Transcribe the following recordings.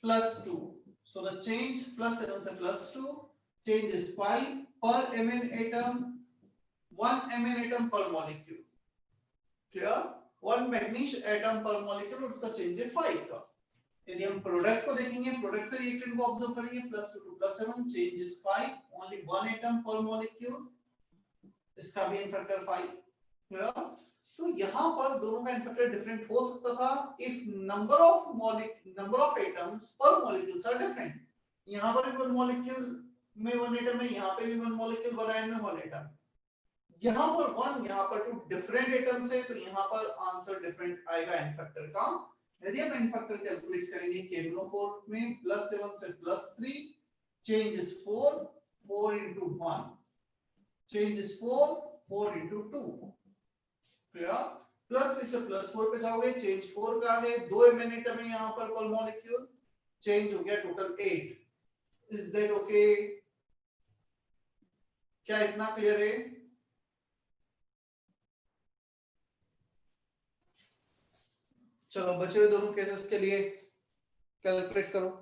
plus 2. So the change plus 7 से plus 2, change is 5 per mn atom, 1 mn atom per molecule. Clear? 1 magnesium atom पर molecule, उसका change है 5 का. यदि हम प्रोडक्ट को देखेंगे, प्रोडक्ट से रिएक्टेंट को ऑब्जर्व करेंगे, +2 to +7, change is 5, only 1 atom पर मॉलिक्यूल, इसका भी इनफैक्टर 5. क्लियर? तो यहाँ पर दोनों का इनफैक्टर डिफरेंट हो सकता था इफ नंबर ऑफ एटम्स पर मॉलिक्यूल्स आर डिफरेंट. यहाँ पर भी 1 मॉलिक्यूल में 1 एटम है, यहाँ पे भी 1 मॉलिक्यूल बना है में 1 एटम. यहाँ पर 1, यहाँ पर 2 डिफरेंट एटम्स है, तो यहाँ पर आंसर डिफरेंट आएगा एन फैक्टर का. यदि हम एन फैक्टर कैलकुलेट करेंगे केमनोफोर में, +7 से +3, change is 4, 4 into 1, change is 4, 4 into 2. Clear? +3 से +4 पे जाओगे, चेंज 4 का है, 2 mn एटम है यहाँ पर पर मॉलिक्यूल, चेंज हो गया टोटल 8. Is that okay? क्या इतना क्लियर है? चलो बचे हुए दोनों केसेस के लिए कैलकुलेट करो.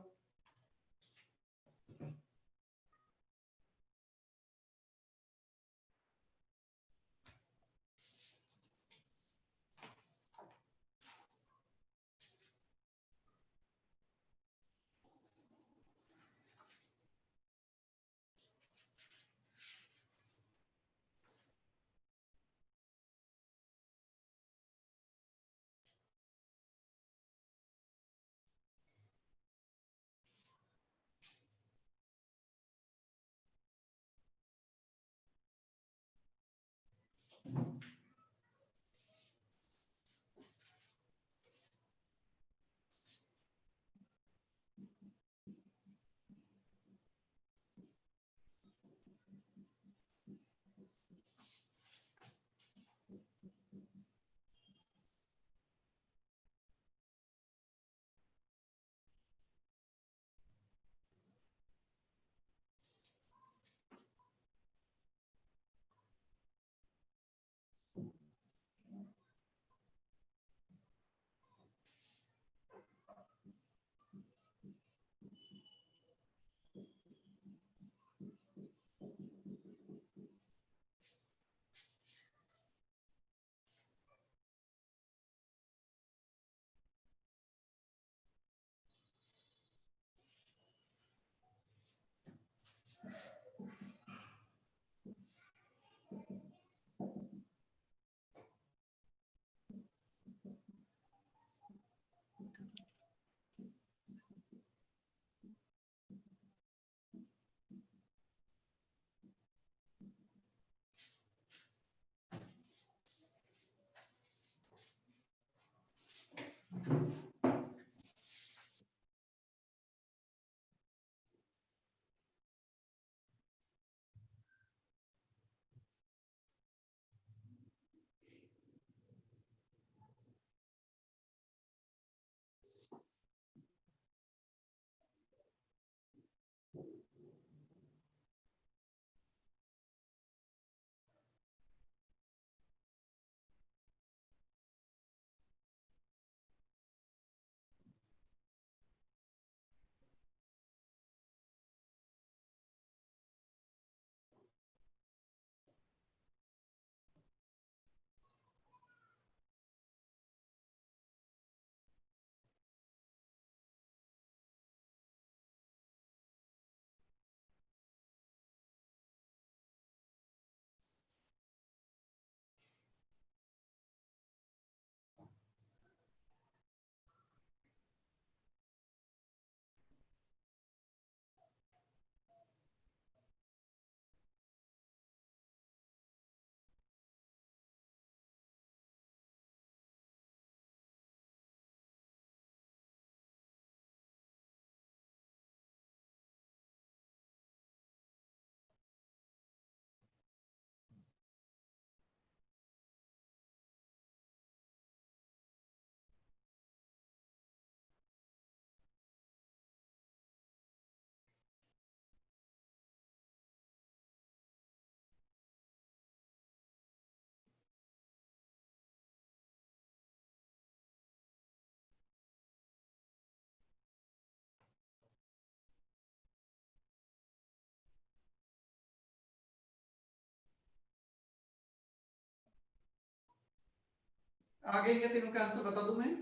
आगे के तीनों का आंसर बता दूं मैं?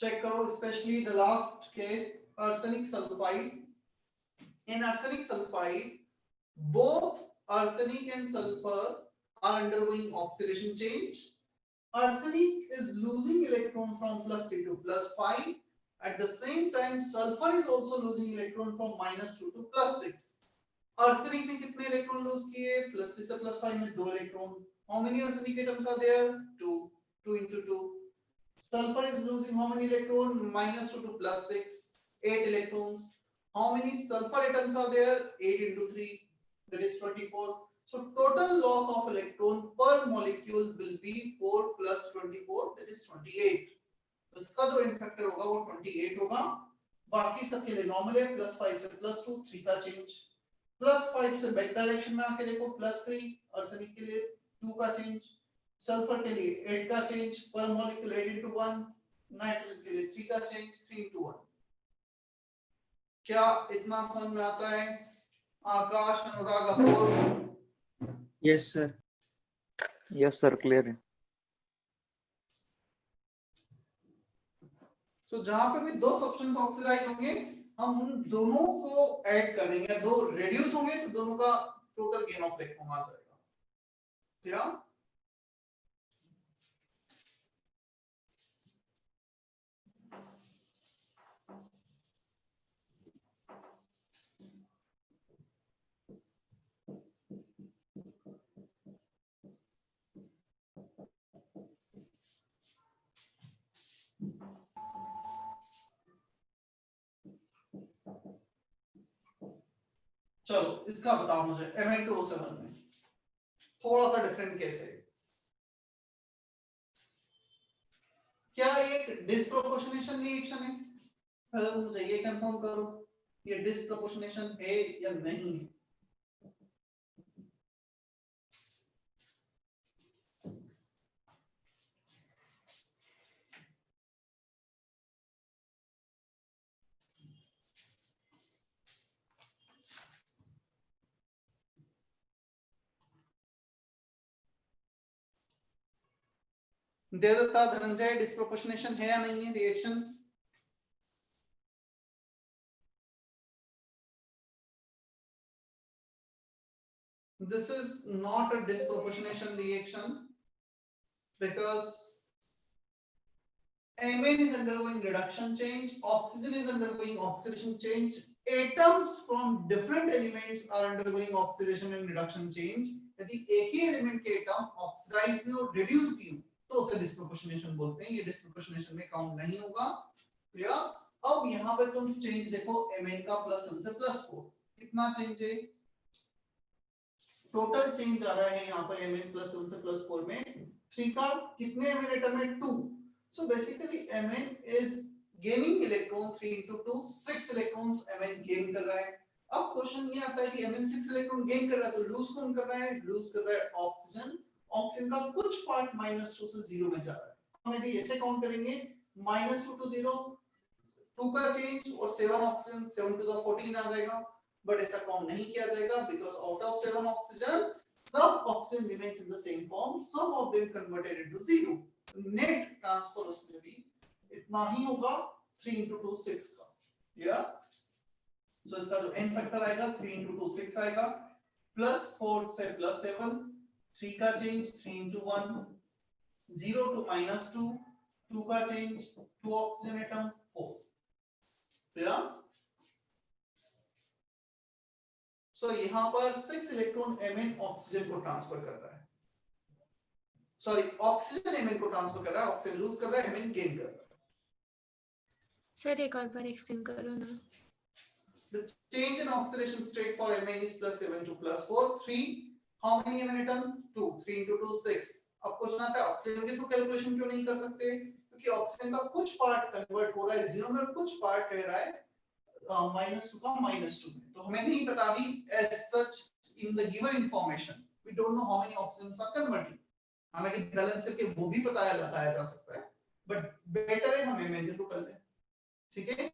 चेक करो, specially the last case arsenic sulfide. In arsenic sulfide, both arsenic and sulfur are undergoing oxidation change. Arsenic is losing electron from +3 to +5. At the same time, sulfur is also losing electron from -2 to +6. Arsenic ने कितने electron lose किए? +3 से +5 में 2 electron. How many arsenic atoms are there? 2. 2 into 2. Sulfur is losing how many electrons? -2 to +6, 8 electrons. How many sulfur atoms are there? 8 into 3, that is 24. So total loss of electron per molecule will be 4 plus 24, that is 28. तो इसका जो n factor होगा वो 28 होगा. बाकी सबके लिए normal है. +5 से +2, 3 का चेंज. +5 से बैक डायरेक्शन में आके देखो, +3. आर्सेनिक के लिए 2 का चेंज. सल्फर के लिए 8 का चेंज पर मॉलिक्यूल 8 into 1. नाइट्रोजन के लिए 3 का चेंज 3 into 1. क्या इतना समझ में आता है? आकाश, अनुराग, अपूर्व? यस सर क्लियर है. तो जहां पे भी दो सब्सटेंस ऑक्सीडाइज होंगे हम उन दोनों को ऐड कर देंगे. दो रिड्यूस होंगे तो दोनों का टोटल गेन ऑफ इलेक्ट्रॉन आ जाएगा. क्या? चलो इसका बताओ मुझे. Mn2O7 में थोड़ा सा डिफरेंट केस है. क्या एक डिस्प्रोपोर्शनेशन रिएक्शन है? पहले तो मुझे ये कंफर्म करो, ये डिस्प्रोपोर्शनेशन है या नहीं है. देवदत्ता, धनंजय, डिस्प्रोपोर्शनेशन है या नहीं है reaction? This is not a disproportionation reaction because Mn is undergoing reduction change, oxygen is undergoing oxidation change, atoms from different elements are undergoing oxidation and reduction change. यदि एक ही एलिमेंट के एटम ऑक्सीडाइज भी और reduce भी हो तो उसे disproportionation बोलते हैं. ये डिस्प्रोपोर्शनेशन में काउंट नहीं होगा. क्लियर? अब यहाँ पे तुम चेंज देखो mn का प्लस 1 से प्लस 4 कितना चेंज है, टोटल चेंज आ रहा है यहाँ पर mn प्लस 1 से प्लस 4 में 3 का कितने mn एटम है 2, so basically mn is gaining electron 3 into 2 6 electrons mn gain कर रहा है। अब क्वेश्चन ये आता है कि mn 6 इलेक्ट्रॉन गेन कर रहा है तो लूज कौन कर रहा है, लूज कर रहा है ऑक्सीजन, ऑक्सीजन का कुछ पार्ट -2 से 0 में जा रहा है। हम यदि ऐसे काउंट करेंगे -2 to 0 2 का चेंज और 7 ऑक्सीजन 7 to 14 आ जाएगा, बट ऐसा काउंट नहीं किया जाएगा because out of 7 oxygen some oxygen remains in the same form, some of them converted into 0, net transfer उसमें भी इतना ही होगा 3 into 2 6 का, या तो इसका जो n फैक्टर आएगा 3 into 2 6 आएगा, प्लस 4 से प्लस 7 3 का चेंज 3 into 1 0 to -2 2 का चेंज 2 ऑक्सीजन एटम 4, क्लियर? सो यहाँ पर 6 इलेक्ट्रॉन Mn ऑक्सीजन को ट्रांसफर कर रहा है, सॉरी ऑक्सीजन Mn को ट्रांसफर कर रहा है, ऑक्सीजन लूज कर रहा है, Mn गेन कर रहा है। सर एक और बार एक्सप्लेन करो ना। The change in oxidation state for Mn is plus 7 to plus 4 3, how many Mn atom 2 3 into 2 6। अब क्वेश्चन आता है ऑक्सीजन के थ्रू कैलकुलेशन क्यों नहीं कर सकते, क्योंकि ऑक्सीजन का कुछ पार्ट कन्वर्ट हो रहा है 0 में, कुछ पार्ट रह रहा है -2 का -2 में, तो हमें नहीं पता अभी as such in the given information we don't know how many oxygens are converting, हालांकि बैलेंस करके वो भी पता लगाया जा सकता है, बट बेटर है हम Mn के थ्रू कर लें, ठीक है?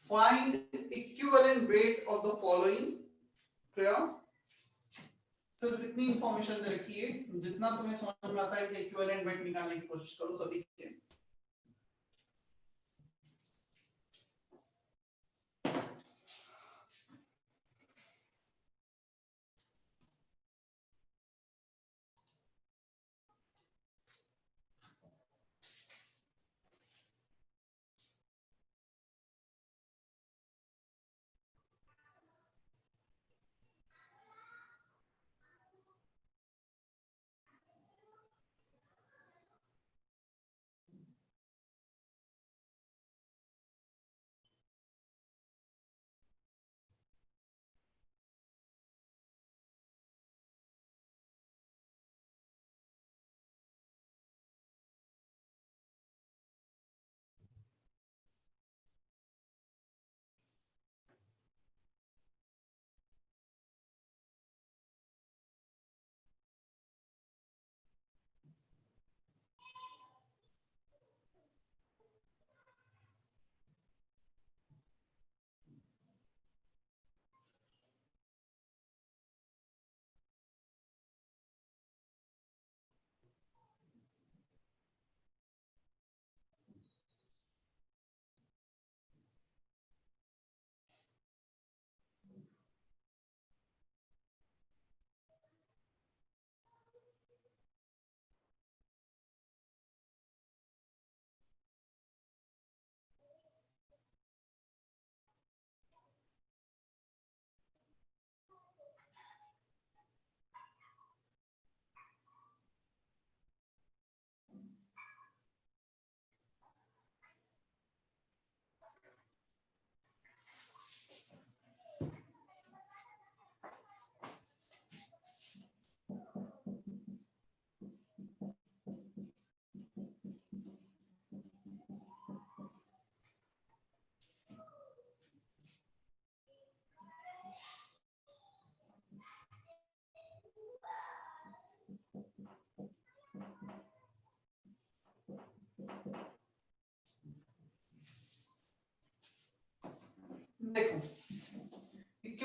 Find equivalent weight of the following, clear? सिर्फ इतनी इंफॉर्मेशन दे रखी है, जितना तुम्हें समझ में आता है कि इक्विवेलेंट वेट निकालने की कोशिश करो सभी के।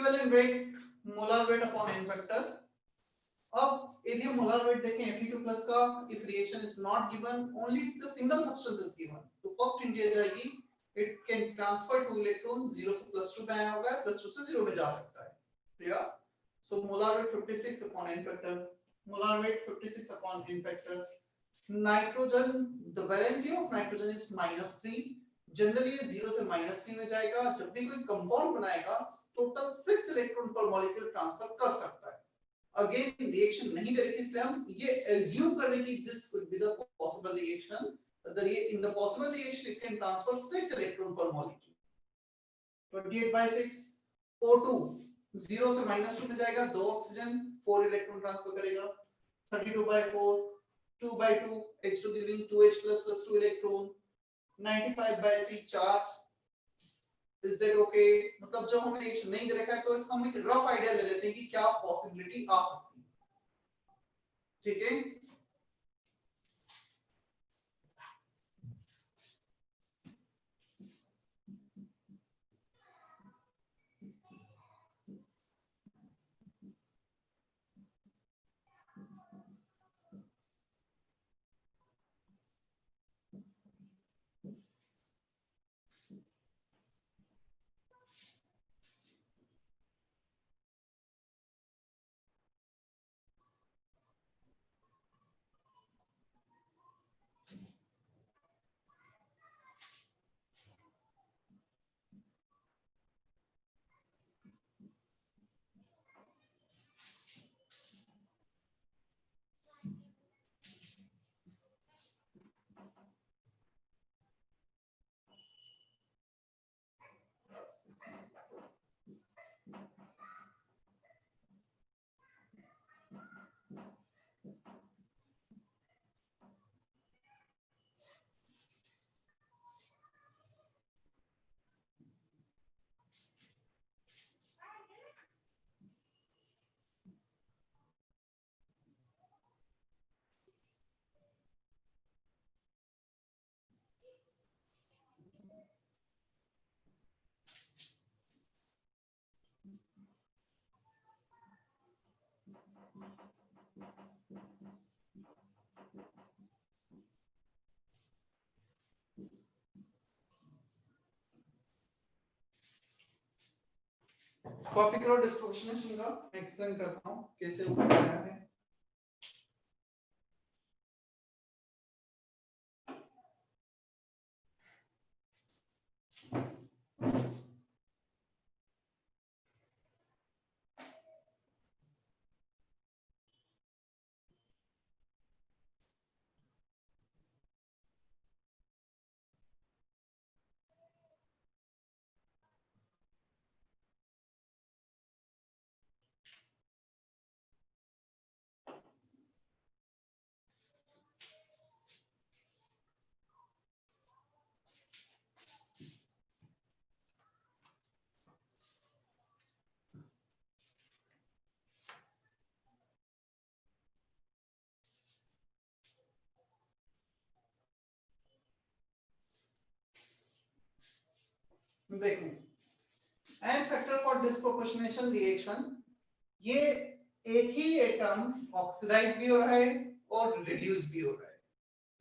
Equivalent weight molar weight upon n factor. अब यदि हम मोलर वेट देखें Fe2+ का, if reaction is not given, only the single substance is given, तो फर्स्ट इंडिया जाएगी, it can transfer 2 इलेक्ट्रॉन 0 से +2 में आया होगा, +2 से 0 में जा सकता है. Clear? So molar weight 56 upon n factor, molar weight 56 upon n factor. Nitrogen, the valency of nitrogen is -3. Generally 0 से -3 में जाएगा. जब भी कोई कंपाउंड बनाएगा टोटल 6 इलेक्ट्रॉन पर मॉलिक्यूल ट्रांसफर कर सकता है. अगेन रिएक्शन नहीं दे रही, इसलिए हम ये एज्यूम कर रहे हैं कि this could be the possible reaction. In the possible reaction it can transfer 6 electron पर मॉलिक्यूल. 28/6 O2 0 से -2 में जाएगा, 2 ऑक्सीजन 4 इलेक्ट्रॉन ट्रांसफर करेगा. 32/4 2/2 H2 giving 2H+ + 2 electron. 95/3 charge. Is that okay? मतलब जब हमें रिएक्शन नहीं दे रखा है तो हम एक रफ आइडिया ले लेते हैं कि क्या पॉसिबिलिटी आ सकती है. ठीक है? कॉपी करो डिस्ट्रीब्यूशन का, एक्सप्लेन करता हूं कैसे ऊपर आया है. देखो, n factor for disproportionation reaction, ये एक ही एटम ऑक्सीडाइज भी हो रहा है और रिड्यूस भी हो रहा है.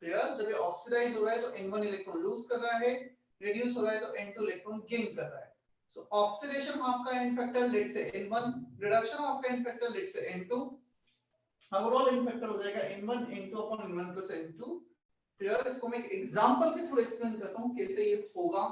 क्लियर? जब ये ऑक्सीडाइज हो रहा है तो n1 इलेक्ट्रॉन लूज कर रहा है, रिड्यूस हो रहा है तो n2 इलेक्ट्रॉन गेन कर रहा है. सो ऑक्सीडेशन हाफ का n फैक्टर लेट से n1, रिडक्शन हाफ का n फैक्टर लेट से n2, ओवरऑल n फैक्टर हो जाएगा n1 n2 upon n1 plus n2. Clear? इसको मैं एक एग्जांपल के थ्रू एक्सप्लेन करता हूं कैसे ये होगा.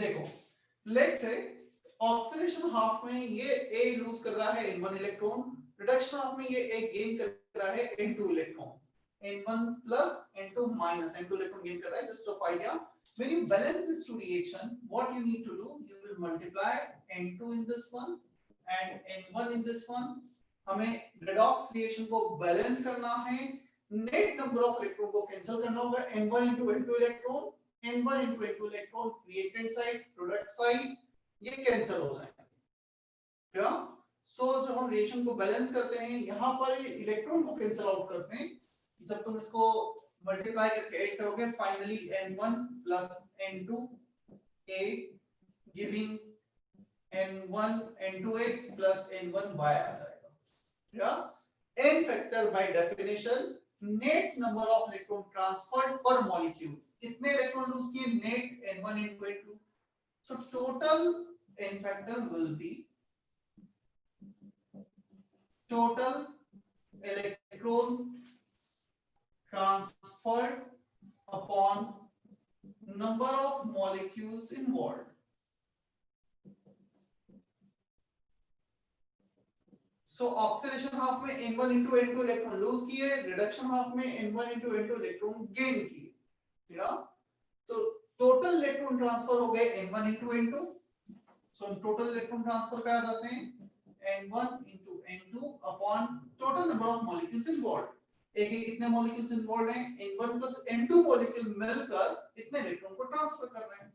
देखो, लेट से ऑक्सीडेशन हाफ में ये A लूज कर रहा है n1 इलेक्ट्रॉन, रिडक्शन हाफ में ये A गेन कर रहा है n2 electron. n1 plus n2 minus n2 electron gain कर रहा है. Just of idea, when you balance these two reaction, what you need to do, you will multiply n2 in this one and n1 in this one, हमें redox reaction को balance करना है, net number of electron को cancel करना होगा, n1 into n2 electron, n1 into n2 electron reactant side, product side, ये cancel हो जाएंगे। क्या सो जब हम रिएक्शन को बैलेंस करते हैं, यहां पर इलेक्ट्रॉन को कैंसिल आउट करते हैं, जब तुम इसको मल्टीप्लाई करके ऐड करोगे, finally n1 plus n2 a giving n1 n2x plus n1 y आ जाएगा। या n factor by definition net number of electron transferred per molecule, कितने इलेक्ट्रॉन लूज किए, net n1 into n2, so total n factor will be total electron transferred upon number of molecules involved. So oxidation half में n1 into n2 electron lose किए, reduction half में n1 into n2 electron gain किए। या तो total electron transfer हो गए n1 into n2, so total electron transfer पे आ जाते हैं n1 into n2 upon total number of molecules involved. एक एक कितने मॉलिक्यूल्स इन्वॉल्वड हैं, n1 plus n2 मॉलिक्यूल मिलकर इतने इलेक्ट्रॉन को ट्रांसफर कर रहे हैं।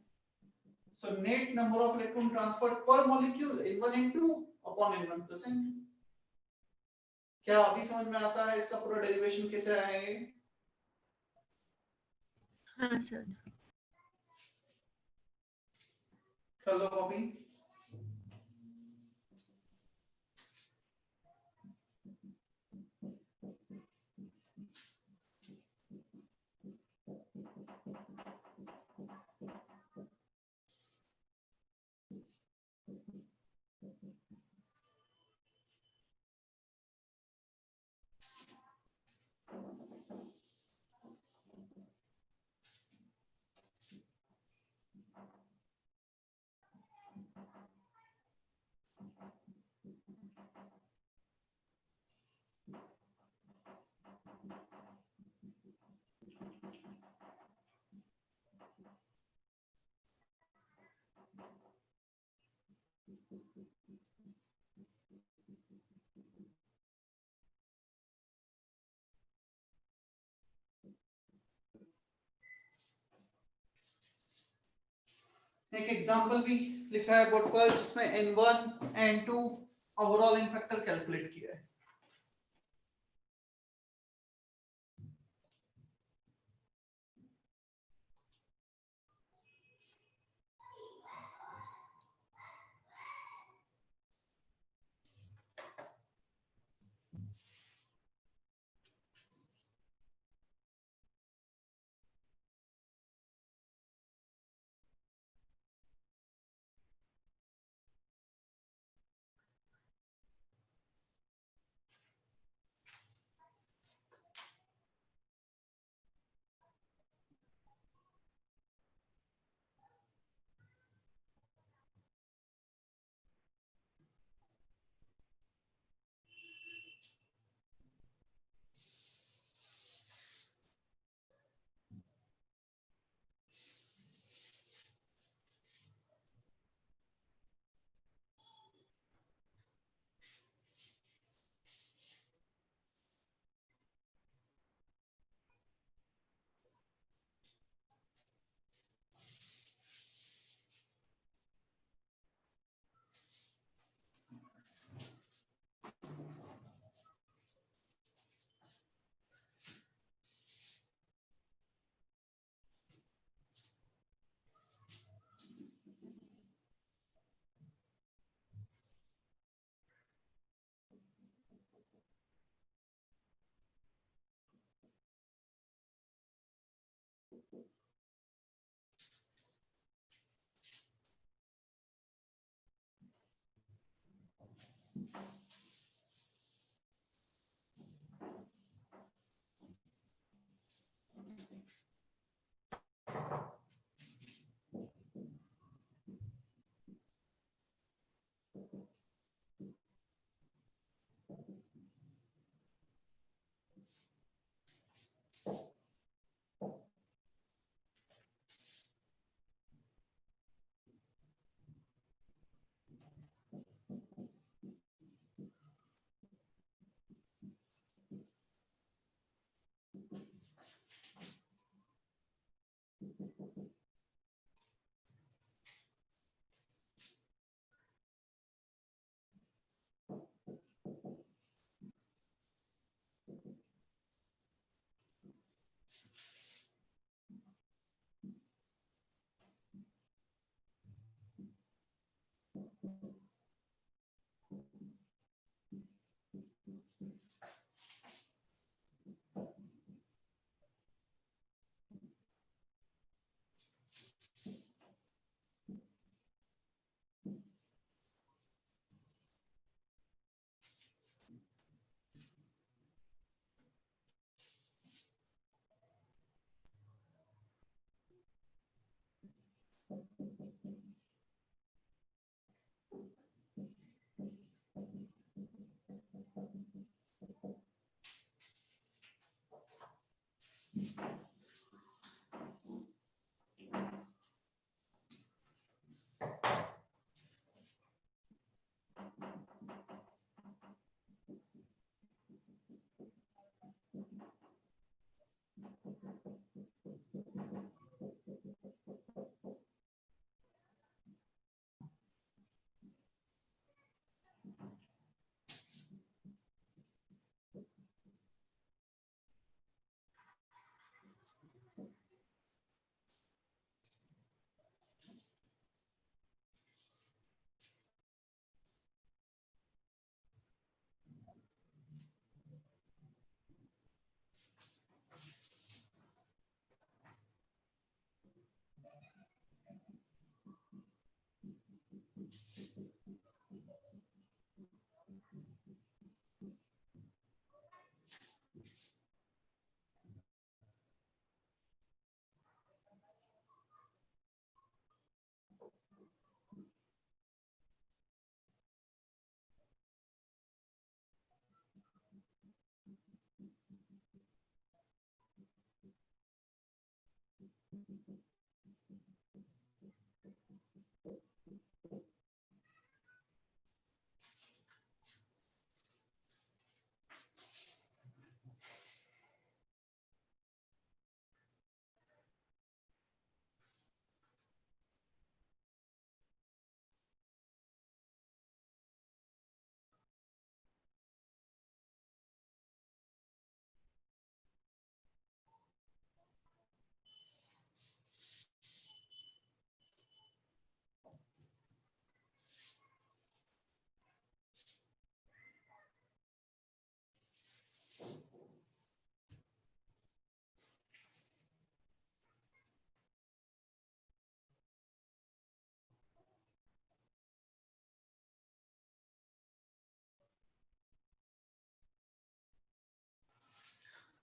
So net number of electron transferred per molecule n1 n2 upon n1 plus n2। क्या अभी समझ में आता है इसका पूरा डेरिवेशन कैसे आया है? हाँ सर। कर लो कॉपी। एक एग्जांपल भी लिखा है बोर्ड पर, जिसमें n1 n2 ओवरऑल इन फैक्टर कैलकुलेट किया है।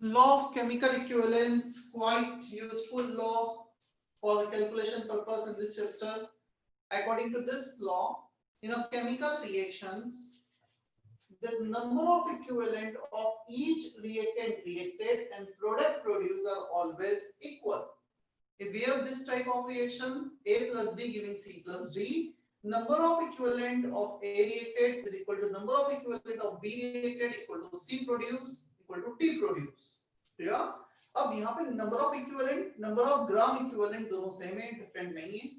Law of chemical equivalence, quite useful law for the calculation purpose in this chapter. According to this law, in a chemical reactions, the number of equivalent of each reactant reacted and product produced are always equal. If we have this type of reaction, A plus B giving C plus D, number of equivalent of A reacted is equal to number of equivalent of B reacted equal to C produced equal to T produced. Clear? अब यहाँ पे number of equivalent, number of gram equivalent दोनों same है, different नहीं है.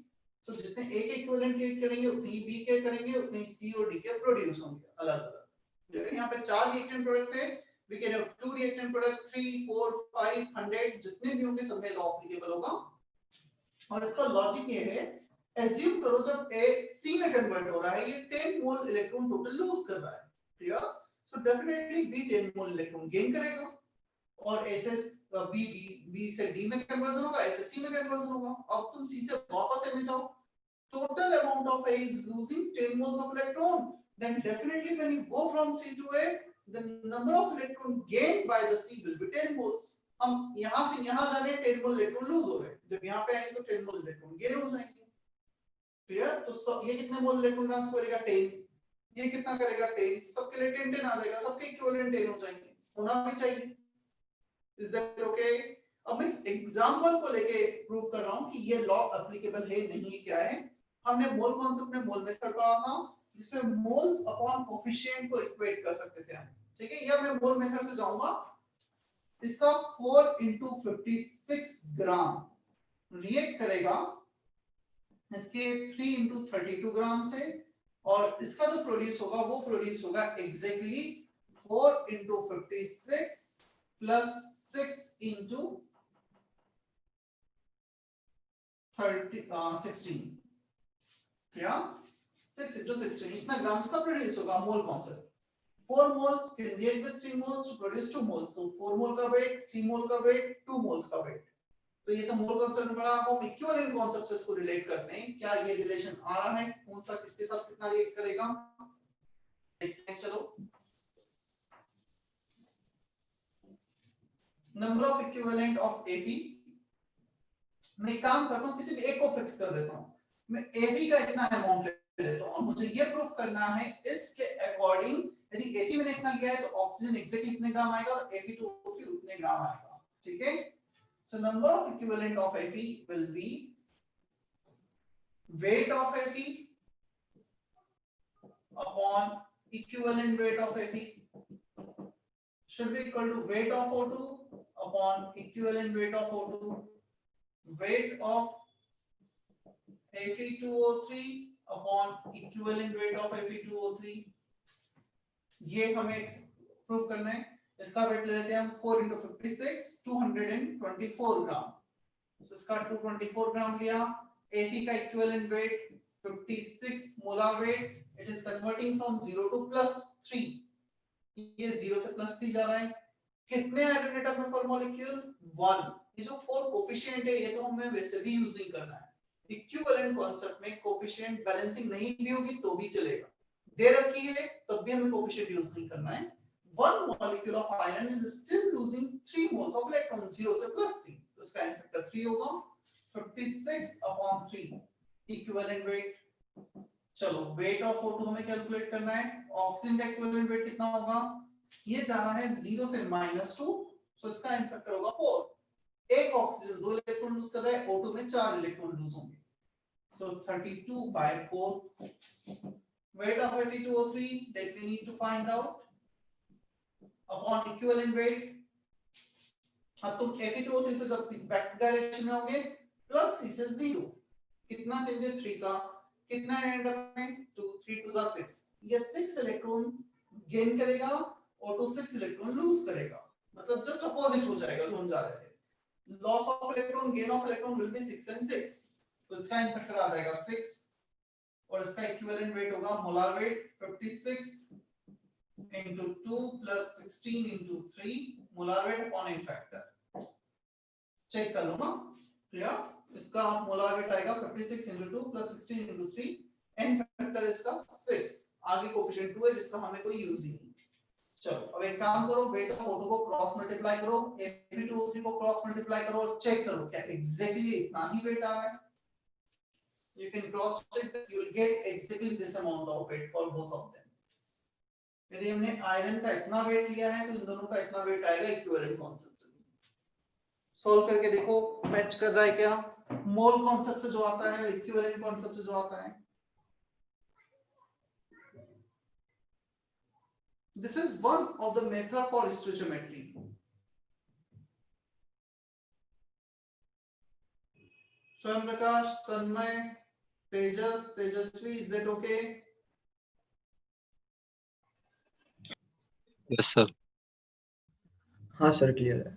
सो जितने A के equivalent react करेंगे उतने ही B के करेंगे, उतने ही C और D के प्रोड्यूस होंगे अलग अलग. लेकिन यहाँ पे 4 रिएक्टेंट प्रोडक्ट थे, we can have 2 reactant product, 3 4 5 100 जितने भी होंगे सब में लॉ एप्लीकेबल होगा. और इसका लॉजिक ये है, एज्यूम करो जब A C में कन्वर्ट हो रहा है, ये 10 मोल इलेक्ट्रॉन टोटल लूज कर रहा है. क्लियर? सो डेफिनेटली B 10 मोल इलेक्ट्रॉन गेन करेगा और SS B से D में कन्वर्जन होगा, ऐसे C में कन्वर्जन होगा. अब तुम C से वापस A में जाओ, total amount of A is losing 10 moles of electron. Then definitely when you go from C to A, the number of electron gained by the C will be 10 moles. हम यहाँ से यहाँ जाने 10 मोल electron lose हो रहे हैं, जब यहाँ पे आएंगे तो 10 मोल इलेक्ट्रॉन गेन हो जाएंगे. क्लियर? तो ये कितने मोल इलेक्ट्रॉन ट्रांसफर करेगा? 10. ये कितना करेगा? 10. सबके लिए 10 10 आ जाएगा, सबके इक्विवेलेंट 10 हो जाएंगे. होना भी चाहिए. Is that okay? अब मैं इस एग्जांपल को लेके प्रूव कर रहा हूँ कि ये लॉ एप्लीकेबल है नहीं है. क्या है? हमने मोल कॉन्सेप्ट में मोल मेथड पढ़ा था, जिसमें मोल्स अपॉन कोफिशिएंट को इक्वेट कर सकते थे हम. ठीक है? या मैं मोल मेथड से जाऊंगा इसका 4 इंटू 56 ग्राम रिएक्ट करेगा इसके 3 इंटू 32 ग्राम से, और इसका जो प्रोड्यूस होगा वो प्रोड्यूस होगा एग्जैक्टली 4 इंटू 56 प्लस 6 इंटू 16, या 6 इंटू 16, इतना ग्राम्स का प्रोड्यूस होगा mole concept. 4 moles can react with 3 moles to produce 2 moles, so 4 mole का weight, 3 mole का weight, 2 moles का weight। तो ये तो मोल कॉन्सेप्ट में पढ़ा, हम इक्विवेलेंट कॉन्सेप्ट से इसको रिलेट करते हैं, क्या ये रिलेशन आ रहा है, कौन सा किसके साथ कितना रिएक्ट करेगा, देखते हैं। चलो, number of equivalent of AP, मैं एक काम करता हूं, किसी भी एक को फिक्स कर देता हूं, मैं एपी का इतना अमाउंट ले लेता हूं और मुझे ये प्रूफ करना है इसके अकॉर्डिंग, यदि एपी मैंने इतना लिया है तो ऑक्सीजन एग्जैक्टली कितने ग्राम आएगा और Fe2O3 उतने ग्राम आएगा, ठीक है। So number of equivalent of Fe will be weight of Fe upon equivalent weight of Fe should be equal to weight of O2 upon equivalent weight of O2, weight of Fe2O3 upon equivalent weight of Fe2O3। ये हमें prove करना है। इसका wait ले लेते हैं हम 4 into 56 224 ग्राम, तो इसका 224 ग्राम लिया। Fe का equivalent weight 56 molar weight, it is converting from 0 to +3, ये 0 से +3 जा रहा है। कितने आयरन एटम में पर मॉलिक्यूल? 1। ये जो 4 कोफिशिएंट है ये तो हमें वैसे भी यूज नहीं करना है, इक्विवेलेंट कॉन्सेप्ट में कोफिशिएंट बैलेंसिंग नहीं भी होगी तो भी चलेगा, दे रखी है तब भी हमें कोफिशिएंट यूज नहीं करना है। 1 molecule of iron is still losing 3 moles of electron, 0 से +3, तो इसका n फैक्टर 3 होगा। 56/3 इक्विवेलेंट वेट। चलो, वेट ऑफ O2 हमें कैलकुलेट करना है, ऑक्सीजन का इक्विवेलेंट वेट कितना होगा, ये जाना है 0 से -2, सो इसका n फैक्टर होगा 4। एक ऑक्सीजन 2 इलेक्ट्रॉन लूज कर रहा है, O2 में 4 इलेक्ट्रॉन लूज होंगे, सो 32/4 weight of Fe2O3 that we need to find out upon equivalent weight। अब तुम Fe2O3 से जब बैक डायरेक्शन में होंगे +3 से 0, कितना चेंज है 3 का, कितना एंड में 2 3 2 6, ये 6 इलेक्ट्रॉन गेन करेगा, O2 6 इलेक्ट्रॉन लूज करेगा, मतलब जस्ट अपोजिट हो जाएगा जो हम जा रहे थे। Loss of electron gain of electron will be 6 and 6, तो इसका n फैक्टर आ जाएगा 6, और इसका इक्विवेलेंट वेट होगा molar weight 56 into 2 plus 16 into 3 molar weight upon n factor। Check कर लो ना, क्लियर। इसका मोलर वेट आएगा 56 into 2 plus 16 into 3, n factor इसका 6, आगे कोफिशिएंट 2 है जिसका हमें कोई यूज ही नहीं। चलो, अब एक काम करो, वेट ऑफ O2 को क्रॉस मल्टीप्लाई करो, Fe2O3 को क्रॉस मल्टीप्लाई करो और चेक करो क्या एग्जैक्टली इतना ही वेट आ रहा है। You can cross check this, you will get exactly this amount of weight for both of them। यदि हमने आयरन का इतना वेट लिया है तो इन दोनों का इतना वेट आएगा इक्विवेलेंट कॉन्सेप्ट से। सॉल्व करके देखो मैच कर रहा है क्या, मोल कॉन्सेप्ट से जो आता है इक्विवेलेंट कॉन्सेप्ट से जो आता है। This is one of the method for stoichiometry. Swayam Prakash, Tanmay, Tejas, Tejaswi, is that okay? Yes sir. हाँ सर, क्लियर है।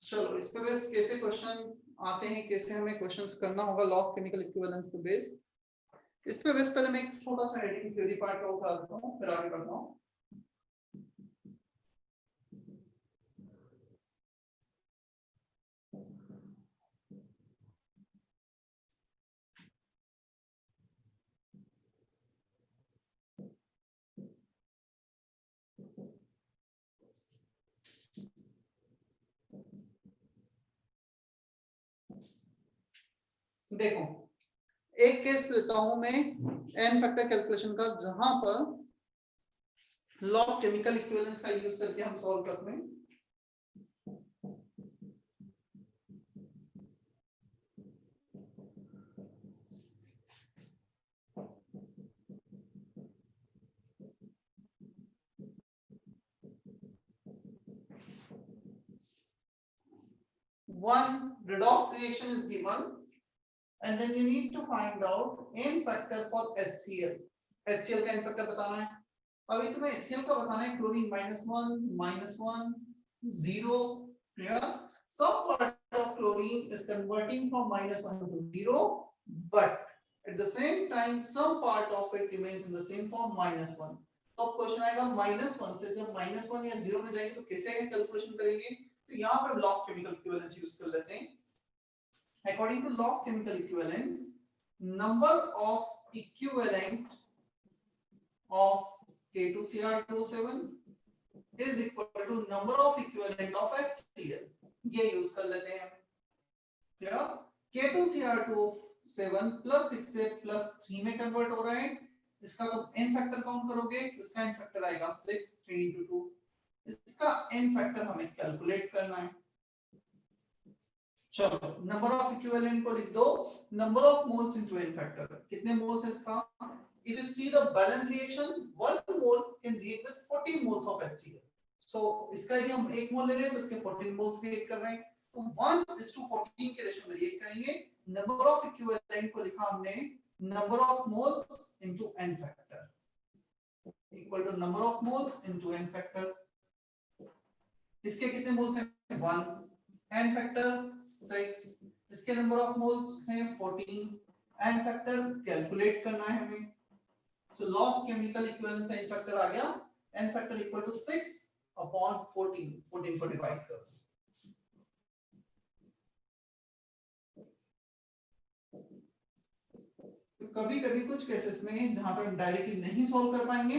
चलो इस पे बेस कैसे क्वेश्चन आते हैं, कैसे हमें क्वेश्चंस करना होगा लॉ ऑफ केमिकल इक्विवेलेंस पे बेस। इस पे बेस पहले मैं एक छोटा सा हेडिंग थ्योरी पार्ट का उठा देता हूँ, फिर आगे बढ़ता हूँ। देखो एक केस लेता हूं मैं एन फैक्टर कैलकुलेशन का, जहां पर लॉ ऑफ केमिकल इक्विवेलेंस का यूज करके हम सॉल्व करते हैं। One redox reaction is given, and then you need to find out n factor for HCl. HCl का n factor बताना है। अभी तुम्हें HCl का बताना है chlorine -1, -0, clear? Some part of chlorine is converting from -1 to 0, but at the same time some part of it remains in the same form -1. तो अब क्वेश्चन आएगा -1 से जब -1 या 0 में जाएंगे तो कैसे कैलकुलेशन करेंगे? तो यहाँ पे हम law of chemical equivalence use कर लेते हैं। According to law of chemical equivalence, number of equivalent of K2Cr2O7 is equal to number of equivalent of HCl. ये यूज कर लेते हैं। क्या K2Cr2O7 +6 से +3 में कन्वर्ट हो रहा है। इसका तो n फैक्टर काउंट करोगे, इसका n फैक्टर आएगा 6, 3 into 2। इसका n फैक्टर हमें कैलकुलेट करना है। चलो नंबर ऑफ इक्विवेलेंट को लिख दो, number of moles into n factor. कितने मोल्स है इसका? If you see the balance reaction, 1 mole can react with 14 moles of HCl। सो इसका यदि हम 1 मोल ले रहे हैं तो इसके 14 मोल्स रिएक्ट कर रहे हैं, तो 1:14 के रेशियो में रिएक्ट करेंगे। नंबर ऑफ इक्विवेलेंट को लिखा हमने number of moles into n factor equal to number of moles into n factor. इसके कितने मोल्स हैं? 1, n फैक्टर 6, इसके नंबर ऑफ मोल्स हैं 14, n फैक्टर कैलकुलेट करना है हमें। So law of chemical equivalence n factor आ गया, n factor equal to 6 upon 14, 14 को डिवाइड कर। तो कभी-कभी कुछ केसेस में जहां पर हम डायरेक्टली नहीं सॉल्व कर पाएंगे,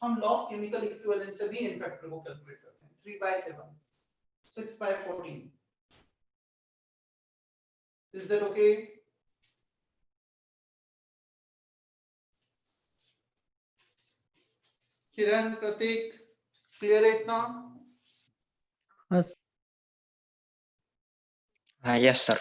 हम लॉ ऑफ केमिकल इक्विवेलेंस से भी n फैक्टर को कैलकुलेट करते हैं। 3/7, 6/14। Is that okay? Kiran, Prateek, clear है इतना? Yes, sir.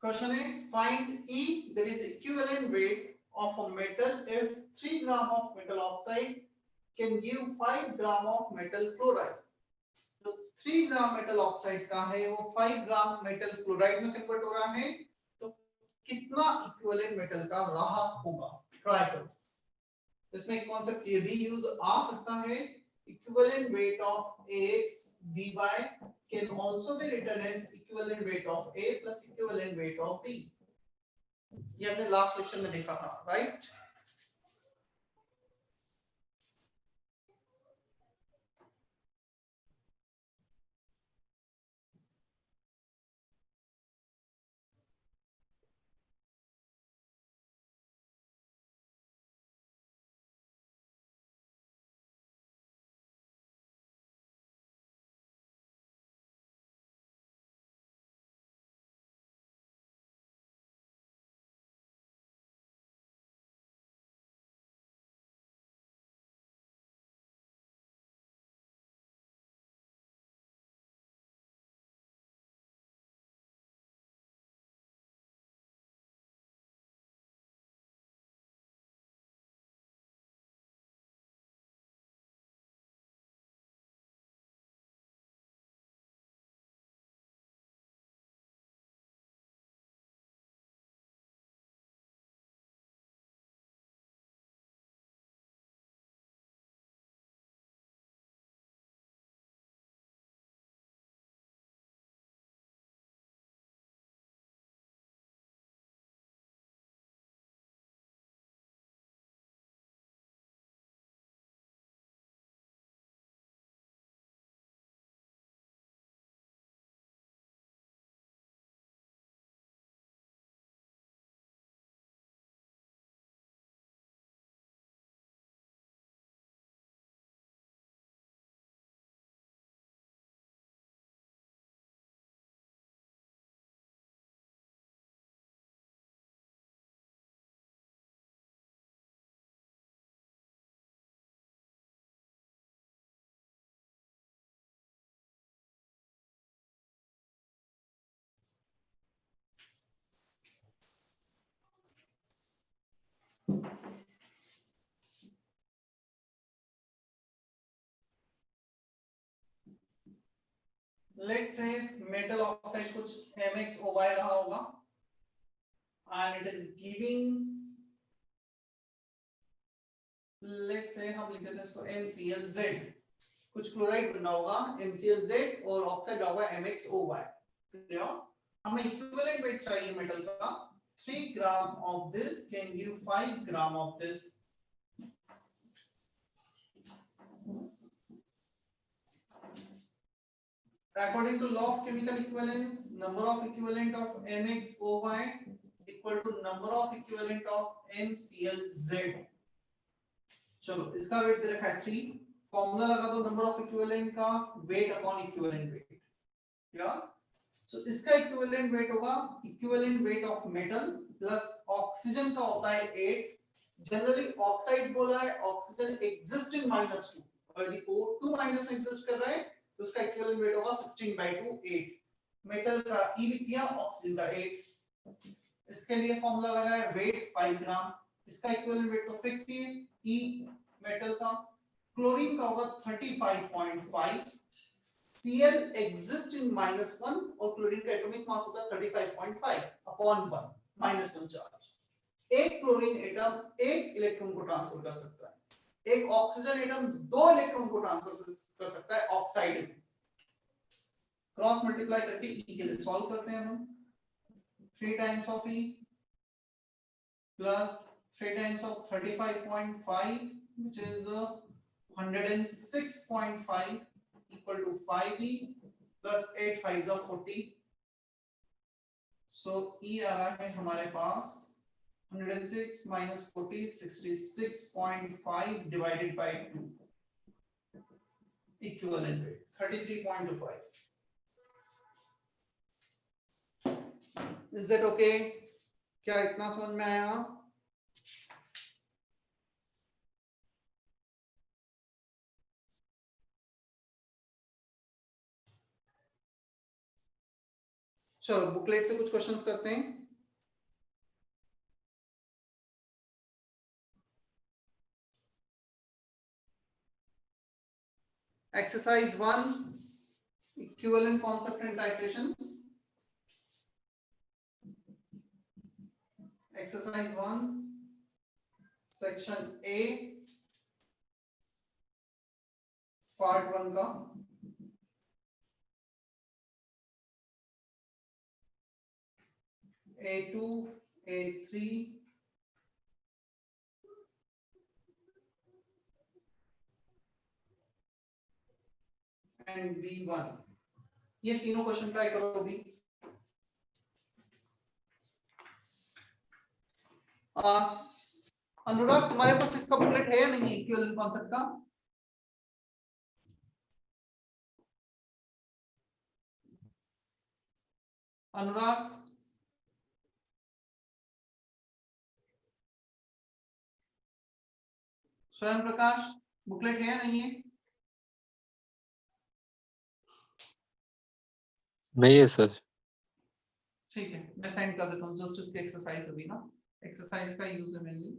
Question A, find E, that is equivalent weight of a metal if 3 gram of metal oxide can give 5 gram of metal chloride. तो 3 ग्राम metal oxide का है वो 5 ग्राम metal chloride में convert हो रहा है, तो कितना इक्विवेलेंट मेटल का रहा होगा, ट्राई करो। इसमें एक कॉन्सेप्ट ये भी यूज आ सकता है, equivalent weight of AX by can also be written as equivalent weight of A plus equivalent weight of B. ये हमने लास्ट सेक्शन में देखा था, right? Let's say metal oxide कुछ MxOy रहा होगा and it is giving, let's say हम लिख देते हैं इसको MClZ, कुछ क्लोराइड बना होगा MClZ और ऑक्साइड होगा MxOy। हमें इक्विवेलेंट वेट चाहिए मेटल का, 3 ग्राम of this can give 5 gram of this। According to law of chemical equivalence, number of equivalent of MxOy equal to number of equivalent of MClZ। चलो इसका wait दे रखा है 3, formula लगा दो number of equivalent का, weight upon equivalent weight, क्या? सो इसका equivalent weight होगा equivalent weight of metal plus oxygen का होता है 8। जनरली ऑक्साइड बोला है, ऑक्सीजन एग्जिस्ट इन -2, और यदि O2 माइनस में एग्जिस्ट कर रहा है तो उसका इक्विवेलेंट वेट होगा 16/2 8। मेटल का E लिख दिया, ऑक्सीजन का 8। इसके लिए फॉर्मूला लगा है वेट 5 ग्राम, इसका इक्विवेलेंट वेट तो फिक्स ही है E मेटल का। क्लोरीन का होगा 35.5, Cl एग्जिस्ट इन -1 और क्लोरीन का एटॉमिक मास होता है 35.5 अपॉन 1 -1 चार्ज। एक क्लोरीन एटम एक इलेक्ट्रॉन को ट्रांसफर कर सकता है, एक ऑक्सीजन एटम 2 इलेक्ट्रॉन को ट्रांसफर कर सकता है ऑक्साइड में। क्रॉस मल्टीप्लाई करके E के लिए सॉल्व करते हैं हम। 3 times of E plus 3 times of 35.5 which is 106.5 equal to 5E plus 8 5s are 40। so E आ रहा है हमारे पास 106 minus 40 66.5 divided by 2 equivalent weight 33.25। is that okay? क्या इतना समझ में आया? चलो बुकलेट से कुछ क्वेश्चंस करते हैं। Exercise 1, equivalent concept and titration. Exercise 1 section A part 1 का A2, A3 एंड B1, ये तीनों क्वेश्चन ट्राई करो अभी। अनुराग तुम्हारे पास इसका बुकलेट है या नहीं है इक्विवेलेंट कॉन्सेप्ट का? अनुराग, स्वयं प्रकाश, बुकलेट है या नहीं है? नहीं है सर। ठीक है, मैं सेंड कर देता हूँ जस्ट इसके एक्सरसाइज अभी ना, एक्सरसाइज का यूज है मेनली।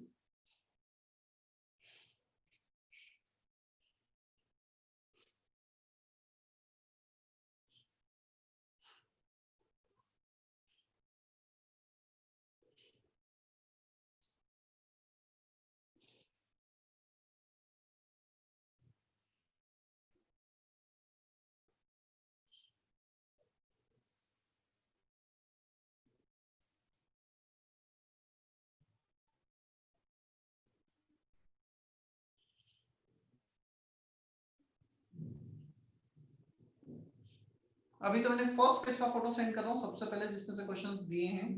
अभी तो मैंने फर्स्ट पेज का फोटो सेंड कर रहा हूँ सबसे पहले, जिसमें से क्वेश्चंस दिए हैं।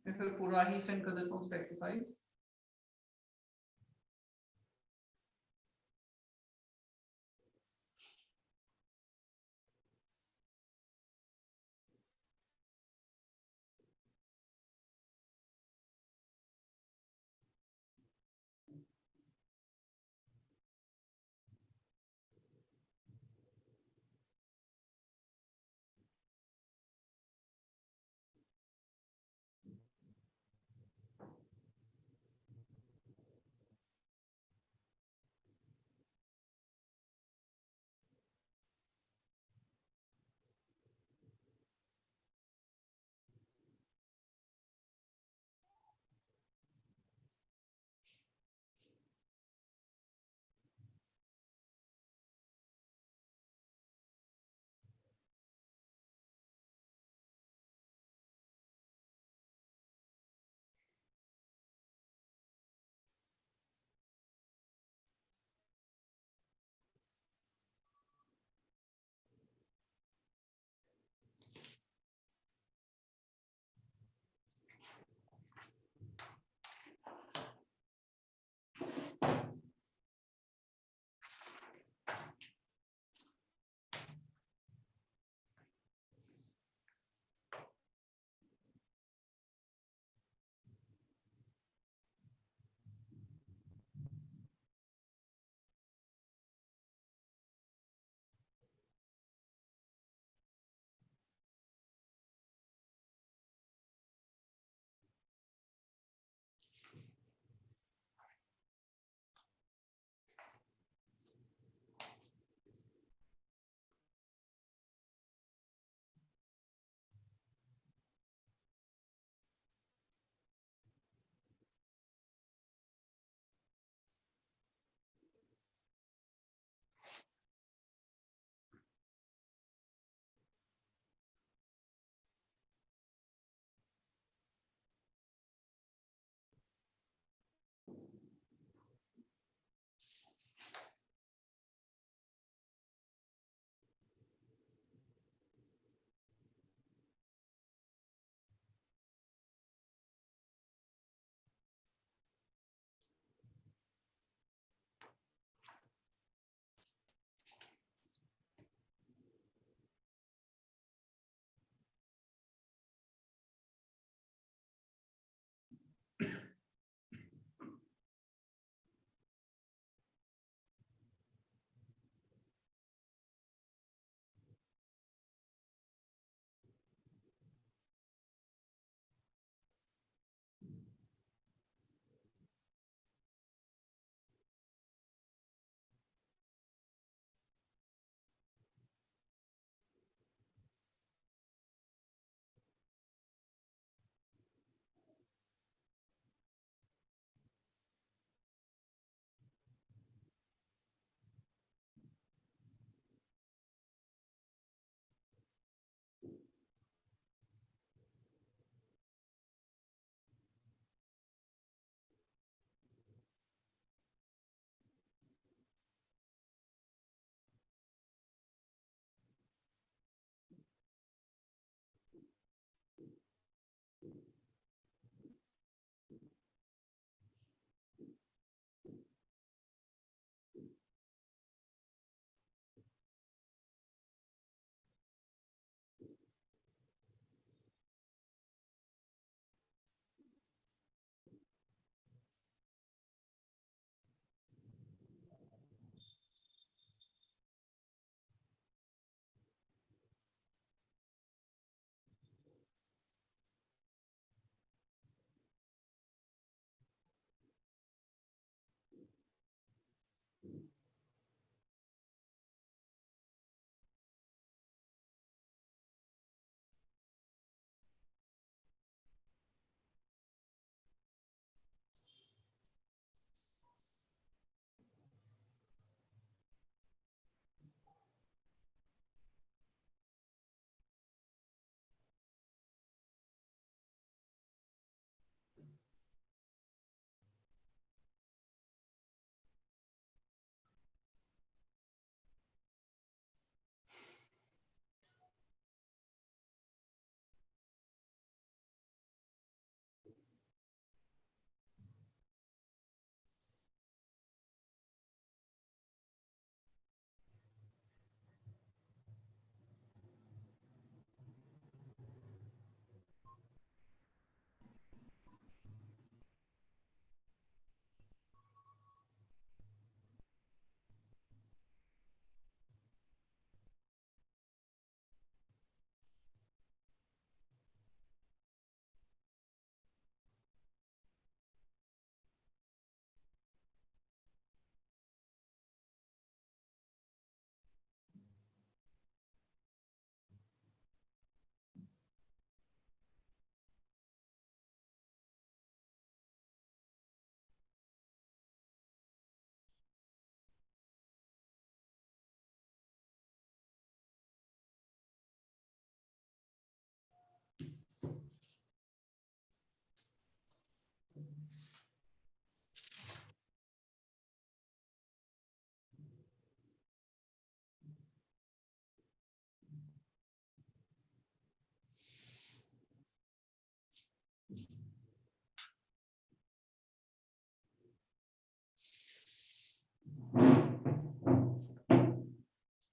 मैं फिर पूरा ही सेंड कर देता हूँ उसका एक्सरसाइज।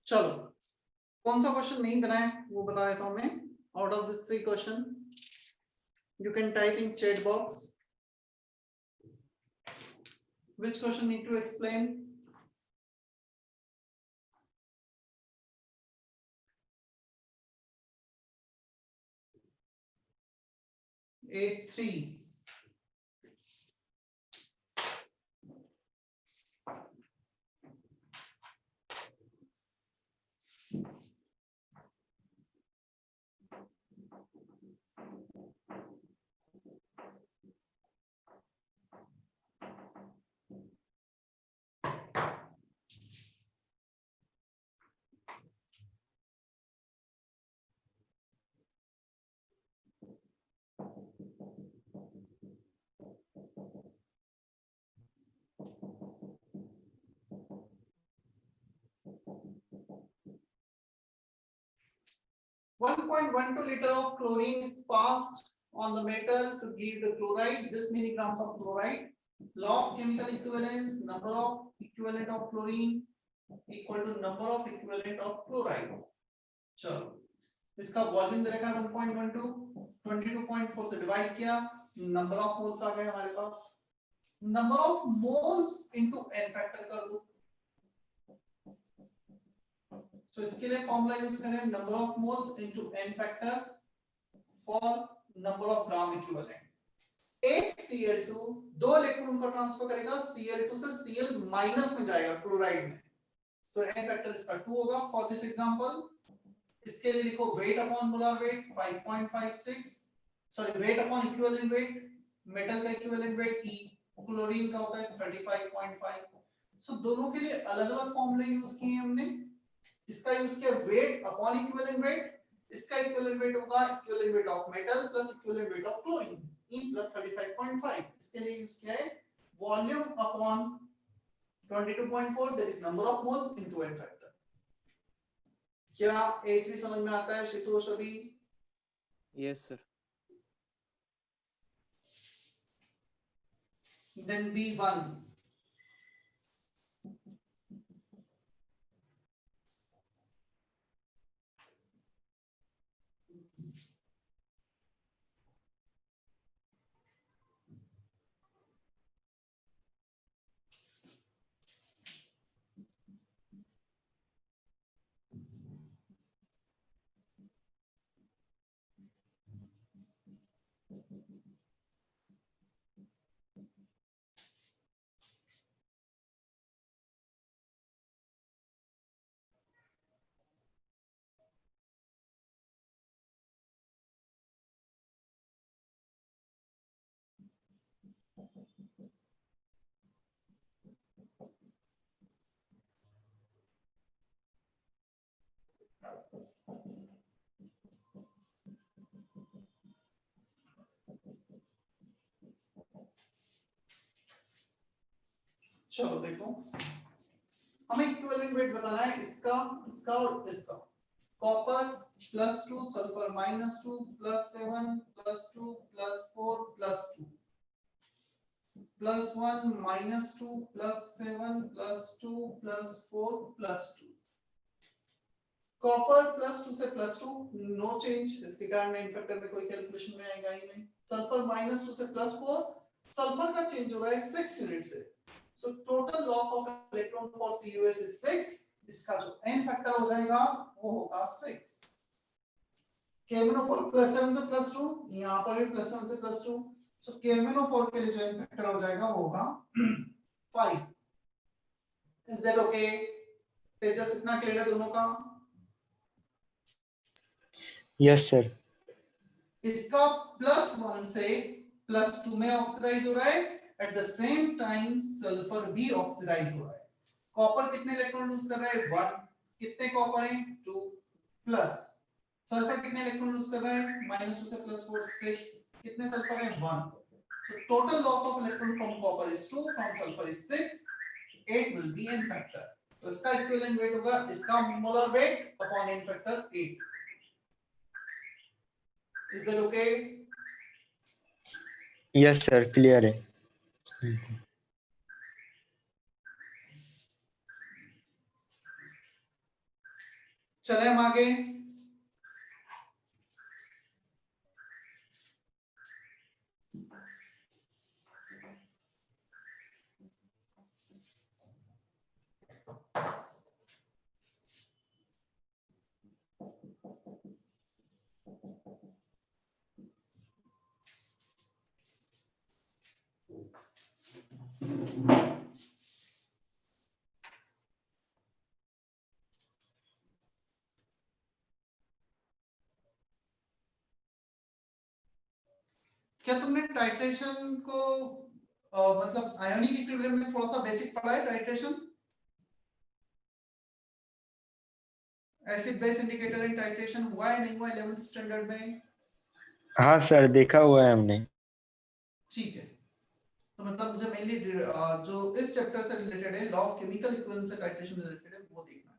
चलो कौन सा क्वेश्चन नहीं बना है वो बता देता हूं मैं। Out of this 3 question you can type in chat box which question need to explain. A3 1.12 liter of chlorine is passed on the metal to give the chloride this milligrams of chloride. Law of chemical equivalence, number of equivalent of chlorine equal to number of equivalent of chloride. चलो इसका volume दे रखा है 1.12, 22.4 से divide किया, number of moles आ गए हमारे पास। Number of moles into n factor कर दो। तो इसके लिए फॉर्मूला यूज करें number of moles into n factor for number of gram equivalent. एक Cl2 दो इलेक्ट्रॉन को ट्रांसफर करेगा, Cl2 से Cl माइनस में जाएगा क्लोराइड में, तो n फैक्टर इसका 2 होगा। फॉर दिस एग्जांपल इसके लिए लिखो weight upon molar weight 5.56, sorry weight upon equivalent weight, metal का इक्विवेलेंट वेट E, क्लोरीन का होता है 35.5। सो दोनों के लिए अलग-अलग फॉर्मूले यूज किए हमने। इसका यूज किया वेट अपॉन इक्विवेलेंट वेट, इसका इक्विवेलेंट वेट होगा equivalent weight of metal plus equivalent weight of chlorine E plus 35.5। इसके लिए यूज किया है volume upon 22.4 that is number of moles into n factor. क्या A3 समझ में आता है शितोष अभी? Yes sir. देन B1 चलो देखो हमें इक्विवेलेंट वेट बताना है इसका, इसका और इसका। Copper +2 sulphur -2 +7 +2 +4 +2 +1 -2 +7 +2 +4 +2। कॉपर +2 से +2 नो चेंज, इसके कारण इन फैक्टर में कोई कैलकुलेशन में आएगा ही नहीं। सल्फर -2 से +4, सल्फर का चेंज हो रहा है 6 यूनिट से, so total loss of electron for CuS is 6। इसका जो n फैक्टर हो जाएगा वो होगा 6। KMnO4 +7 से +2, यहाँ पर भी +7 से +2, so KMnO4 के लिए जो n फैक्टर हो जाएगा वो होगा 5। Is that okay? तेजस इतना क्लियर है दोनों का? Yes sir. इसका +1 से +2 में ऑक्सीडाइज हो रहा है, at the same time sulphur भी ऑक्सीडाइज हो रहा है। कॉपर कितने इलेक्ट्रॉन लूज कर रहा है 1, कितने कॉपर हैं 2, प्लस सल्फर कितने इलेक्ट्रॉन लूज कर रहा है -2 से +4 6, कितने सल्फर हैं 1। so total loss of electron from copper is 2, from sulfur is 6, 8 will be n factor। तो इसका इक्विवेलेंट वेट होगा इसका molar weight upon n factor 8। Is that okay? Yes sir clear है। चले हम आगे। क्या तुमने टाइट्रेशन को मतलब आयोनिक इक्विलिब्रियम में थोड़ा सा बेसिक पढ़ा है टाइट्रेशन? एसिड बेस इंडिकेटर इन टाइट्रेशन हुआ है नहीं हुआ 11th स्टैंडर्ड में? हाँ सर, देखा हुआ है हमने। ठीक है, तो मतलब मुझे मेनली जो इस चैप्टर से रिलेटेड है, लॉ ऑफ केमिकल इक्विवेलेंस से टाइट्रेशन रिलेटेड है, वो देखना है।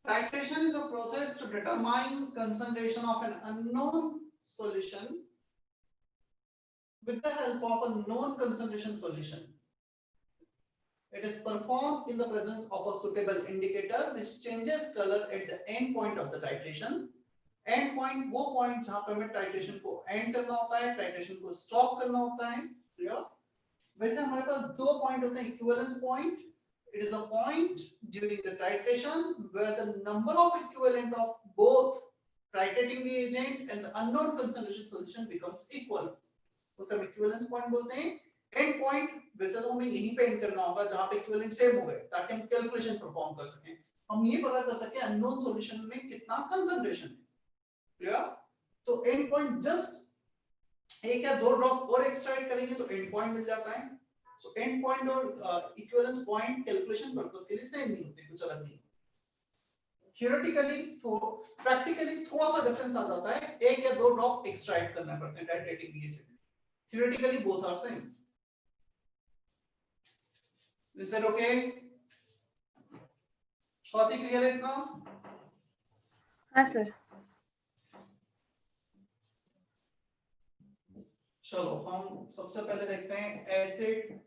Titration is a process to determine concentration of an unknown solution with the help of a known concentration solution. It is performed in the presence of a suitable indicator which changes color at the end point of the titration. End point वो point जहाँ पे हमें titration को end करना होता है, titration को stop करना होता है, clear? वैसे हमारे पास दो point होते हैं, equivalence point. It is a point during the titration where the number of equivalent of both titrating reagent and the unknown concentration solution becomes equal. उसे हम equivalence point बोलते हैं. End point वैसे तो हमें यहीं पे end करना होगा जहाँ पे equivalent same हो गए ताकि हम calculation perform कर सकें. हम ये पता कर सकें unknown solution में कितना concentration है. Clear? तो end point just एक या दो ड्रॉप और एक्सट्रैक्ट करेंगे तो end point मिल जाता है. So end point और equivalence point calculation purpose के लिए सेम नहीं होते, कुछ अलग नहीं. Theoretically तो practically थोड़ा सा डिफरेंस आ जाता है, एक या दो ड्रॉप एक्सट्रैक्ट करना पड़ते हैं titrating reagent. Theoretically both are same. Is that okay? Swati clear है इतना? हाँ सर। चलो हम सबसे पहले देखते हैं acid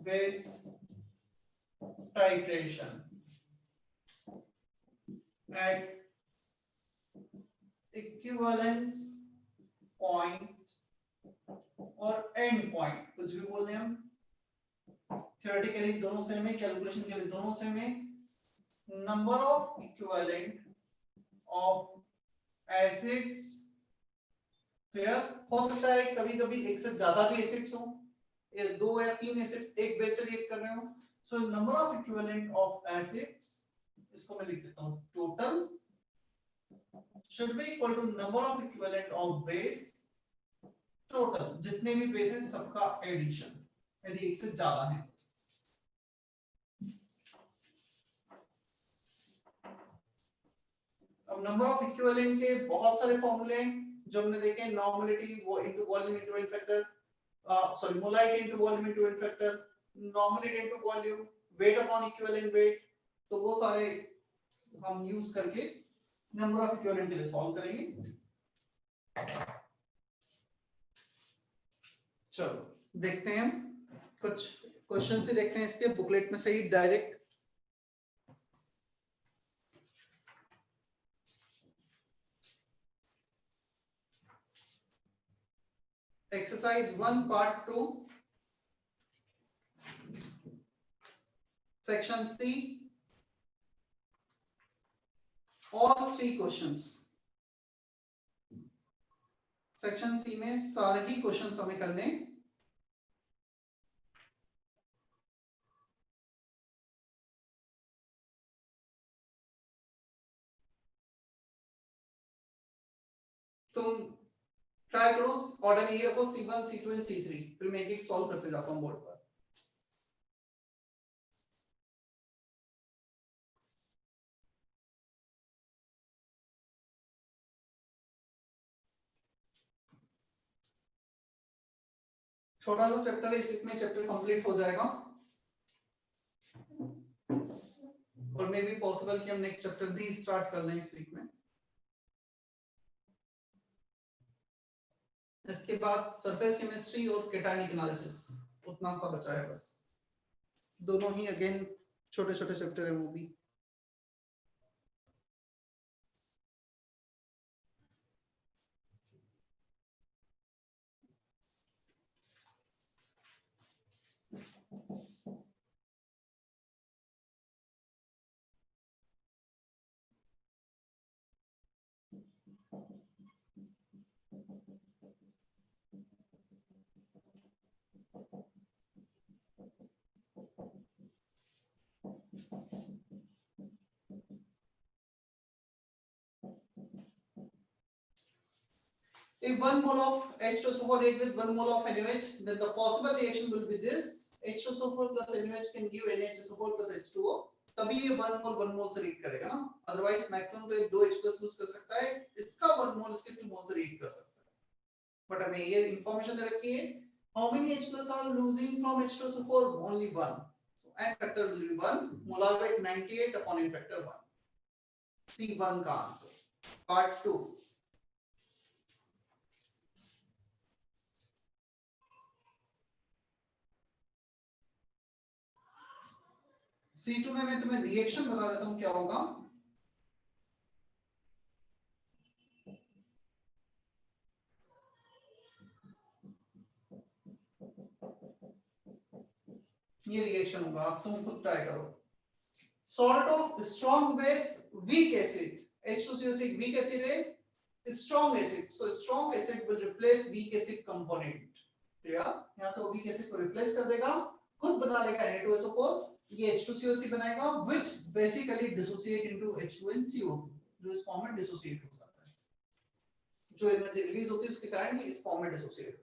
base titration at equivalence point और end point, कुछ भी बोल रहे हैं हम. Theoretically दोनों सेम है, कैलकुलेशन के लिए दोनों सेम है. Number of equivalent of acids, clear? हो सकता है कभी कभी एक से ज्यादा भी एसिड्स हो, दो या तीन एसिड्स एक बेस से रिएक्ट कर रहे हो. So number of equivalent of acids, इसको मैं लिख देता हूं, total should be equal to number of equivalent of base total, जितने भी बेसेस सबका एडिशन, यदि एक से ज्यादा है. अब नंबर ऑफ इक्विवेलेंट के बहुत सारे फॉर्मूले हैं जो हमने देखे. नॉर्मलिटी वो into volume into wait factor, sorry molarity into volume into wait factor, normality into volume, weight upon equivalent weight. तो वो सारे हम यूज करके नंबर ऑफ इक्विवेलेंट के लिए सॉल्व करेंगे. चलो देखते हैं, कुछ क्वेश्चन से देखते हैं इसके बुकलेट में से ही direct. Exercise 1 part 2 section C all 3 questions. Section C में सारे ही क्वेश्चंस हमें करने तुम ट्राई करो ऑर्डर ये रखो C1 C2 एंड C3 फिर मैं एक एक सॉल्व करते जाता हूं बोर्ड पर। छोटा सा चैप्टर है, इसमें चैप्टर कंप्लीट हो जाएगा और मे बी पॉसिबल कि हम नेक्स्ट चैप्टर भी स्टार्ट कर लें इस वीक में। इसके बाद सरफेस केमिस्ट्री और केटायनिक एनालिसिस उतना सा बचा है बस। दोनों ही अगेन छोटे छोटे चैप्टर है वो भी। If 1 mole of H2SO4 react with 1 mole of NaOH, then the possible reaction will be this: H2SO4 plus NaOH can give NaHSO4 plus H2O. तभी ये 1 मोल से react करेगा ना, अदरवाइज मैक्सिमम तो ये 2 H plus लूज कर सकता है, इसका 1 मोल इसके 2 मोल से react कर सकता है। बट हमें ये इंफॉर्मेशन दे रखी है, how many H plus are losing from H2SO4? Only 1. So N factor will be 1, molar weight 98 upon N factor 1. C1 का आंसर। पार्ट 2। C2 में मैं तुम्हें रिएक्शन बता देता हूं क्या होगा। ये रिएक्शन होगा, आप तुम खुद ट्राई करो। Salt of strong base weak acid, H2CO3 weak acid है, strong acid, so strong acid will replace weak acid component. Clear? यहां से वीक एसिड को रिप्लेस कर देगा, खुद बना लेगा Na2SO4, ये H2CO3 बनाएगा which basically dissociate into H2 and CO2, जो इस फॉर्म में डिसोसिएट हो जाता है, जो एनर्जी रिलीज होती है उसके कारण ये इस फॉर्म में डिसोसिएट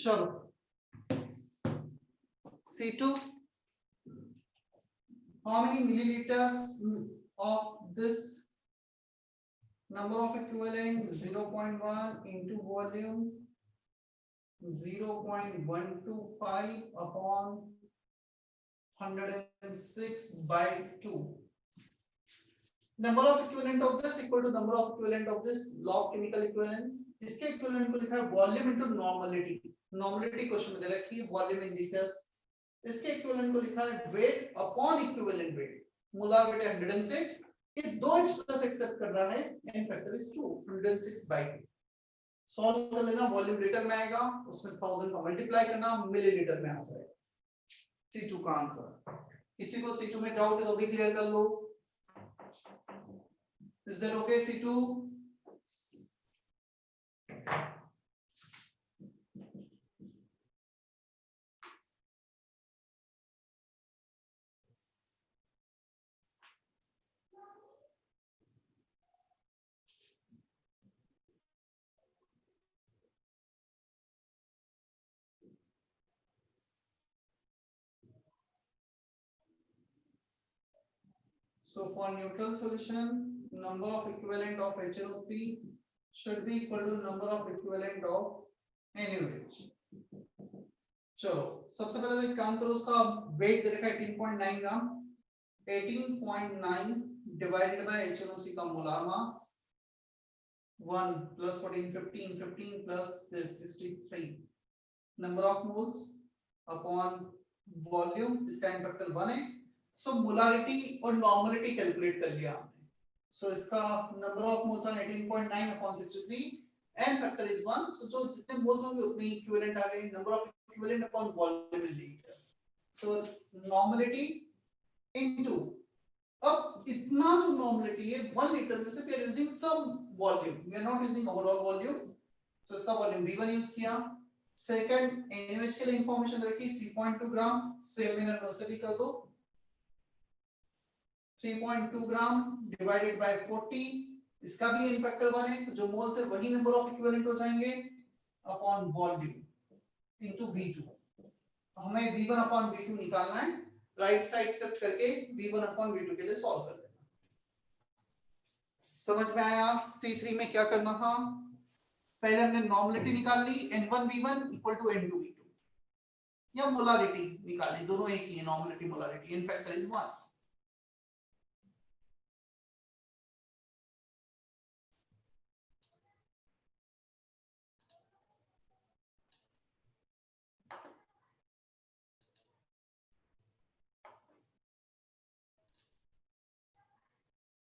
चलो C2, how many milliliters of this number of equivalent 0.1 into volume 0.125 upon 106 by 2. Number of equivalent of this equal to number of equivalent of this, law of chemical equivalence. इसके equivalent को लिखा है volume into normality. Normality question में दे रखी है volume in liters. इसके equivalent को लिखा है weight upon equivalent weight. Molar weight 106. ये दो एक्सप्रेस एक्सेप्ट कर रहा है n factor is 2, 106 by 2. Solve कर लेना, वॉल्यूम लीटर में आएगा, उसमें 1000 का मल्टीप्लाई करना, मिलीलीटर में आ जाएगा C2 का आंसर. किसी को C2 में डाउट है तो भी क्लियर कर लो. Is that okay, C2? So for neutral solution, number of equivalent of HNO3 should be equal to number of equivalent of NaOH. चलो सबसे पहले तो एक काम करो, उसका वेट दे रखा है 18.9 ग्राम. 18.9 डिवाइडेड बाय HNO3 का molar mass 1 plus 14 15 15 plus this 63 number of moles upon volume. इसका n फैक्टर 1 है. सो मोलारिटी और नॉर्मलिटी कैलकुलेट कर लिया हमने. सो इसका number of moles are 18.9 upon 63 and factor is 1. So जो जितने मोल्स होंगे उतने इक्विवेलेंट आ गए. Number of equivalent upon volume in litre. So normality into, अब इतना जो नॉर्मलिटी है 1 लीटर में से we are using some volume, we are not using overall volume. So इसका वॉल्यूम V1 यूज किया. सेकंड NaOH के लिए इंफॉर्मेशन रखी 3.2 ग्राम. सेम मैनर में उसे भी कर दो. 3.2 ग्राम डिवाइडेड बाय 40. इसका भी n फैक्टर 1 है, तो जो मोल्स है वही नंबर ऑफ इक्विवेलेंट हो जाएंगे अपॉन वॉल्यूम इनटू V2. हमें V1 अपॉन V2 निकालना है. राइट साइड शिफ्ट करके V1 अपॉन V2 के लिए सॉल्व कर देना. समझ में आया? C3 में क्या करना था, पहले हमने नॉर्मलिटी निकाल ली, N1V1 इक्वल टू N2V2, या मोलारिटी निकाली, दोनों एक ही है, normality molarity. n factor is 1.